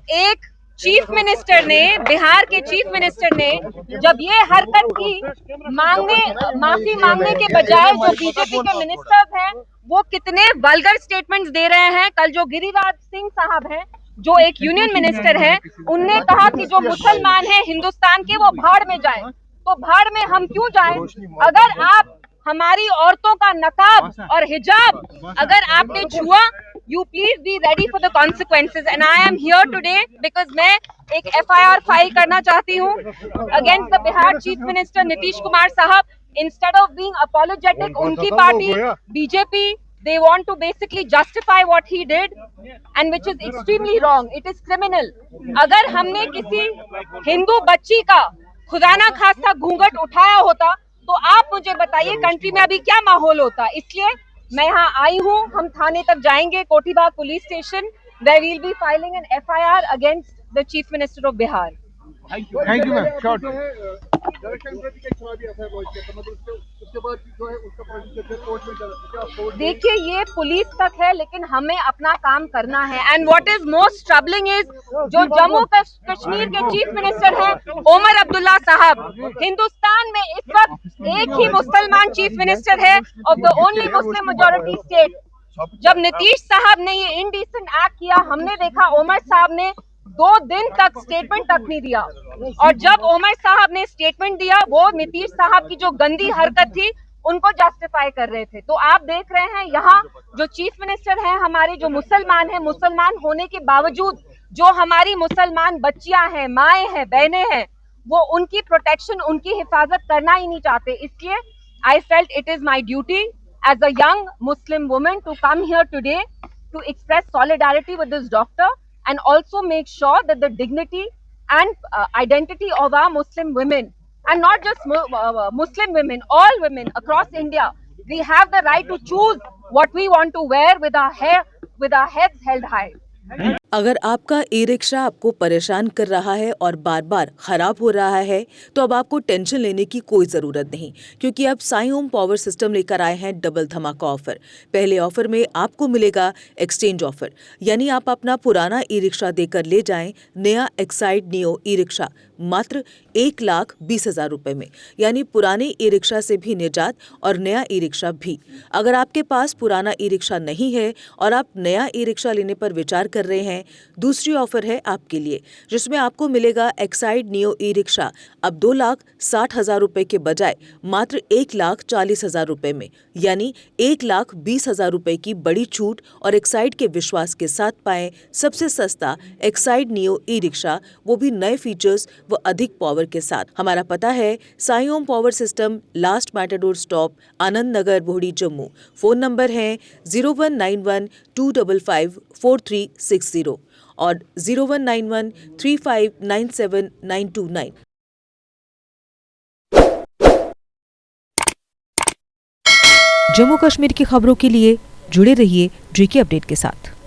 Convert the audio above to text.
एक chief minister ने, बिहार के चीफ मिनिस्टर ने जब ये हरकत की, माफी मांगने के बजाय जो बीजेपी के मिनिस्टर्स हैं वो कितने वल्गर स्टेटमेंट्स दे रहे हैं। कल जो गिरिराज सिंह साहब हैं, जो एक यूनियन मिनिस्टर है, उनने कहा कि जो मुसलमान हैं हिंदुस्तान के वो भाड़ में जाएं। तो भाड़ में हम क्यों जाएं? अगर आप हमारी औरतों का नकाब और हिजाब अगर आपने छुआ, you please be ready for the consequences and I am here today because मैं एक FIR फाइल करना चाहती हूँ against the Bihar Chief Minister Nitish Kumar साहब। Instead of being apologetic, उनकी party BJP, they want to basically justify what he did and which is extremely wrong. It is criminal. अगर हमने किसी हिंदू बच्ची का खुदा ना खास्ता घूंघट उठाया होता तो आप मुझे बताइए कंट्री में अभी क्या माहौल होता। इसलिए मैं यहाँ आई हूँ, हम थाने तक जाएंगे, Kothibagh police station, where we'll be filing an FIR against the Chief Minister of Bihar. Thank you, ma'am. Short. देखिए ये पुलिस तक है, लेकिन हमें अपना काम करना है। And what is most troubling is जो जम्मू कश्मीर के चीफ मिनिस्टर हैं ओमर अब्दुल्ला साहब, हिंदुस्तान में इस वक्त एक ही मुसलमान चीफ मिनिस्टर है of the only Muslim majority state. जब नीतीश साहब ने ये इनडिसेंट एक्ट किया, हमने देखा ओमर साहब ने 2 दिन तक स्टेटमेंट तक नहीं दिया, और जब ओमर साहब ने स्टेटमेंट दिया वो नीतीश साहब की जो गंदी हरकत थी उनको जस्टिफाई कर रहे थे। तो आप देख रहे हैं यहाँ जो चीफ मिनिस्टर हैं हमारे, जो मुसलमान हैं, मुसलमान होने के बावजूद जो हमारी मुसलमान बच्चियां हैं, माएँ हैं, बहनें हैं, वो उनकी प्रोटेक्शन, उनकी हिफाजत करना ही नहीं चाहते। इसलिए I felt it is my duty as a young Muslim woman to come here today to express solidarity with this doctor and also make sure that the dignity and identity of our Muslim women, and not just Muslim women, all women across India, we have the right to choose what we want to wear with our hair, with our heads held high. अगर आपका e rickshaw आपको परेशान कर रहा है और बार बार खराब हो रहा है तो अब आपको टेंशन लेने की कोई ज़रूरत नहीं, क्योंकि अब साई ओम पावर सिस्टम लेकर आए हैं डबल धमाका ऑफर। पहले ऑफर में आपको मिलेगा एक्सचेंज ऑफर, यानी आप अपना पुराना ई रिक्शा देकर ले जाएं नया एक्साइड नियो ई रिक्शा मात्र 1,20,000 रुपये में, यानी पुराने ई रिक्शा से भी निजात और नया ई रिक्शा भी। अगर आपके पास पुराना ई रिक्शा नहीं है और आप नया ई रिक्शा लेने पर विचार कर रहे हैं, दूसरी ऑफर है आपके लिए, जिसमें आपको मिलेगा एक्साइड नियो ई रिक्शा अब 2,60,000 रुपये के बजाय मात्र 1,40,000 रुपये में, यानी 1,20,000 रुपये की बड़ी छूट। और एक्साइड के विश्वास के साथ पाएं सबसे सस्ता एक्साइड नियो ई रिक्शा, वो भी नए फीचर्स व अधिक पावर के साथ। हमारा पता है Sai Om power system, last matador stop, Anand Nagar, Bohri, Jammu. Phone number है 0191-255-4360 और 0191-3597-929। जम्मू कश्मीर की खबरों के लिए जुड़े रहिए JK अपडेट के साथ।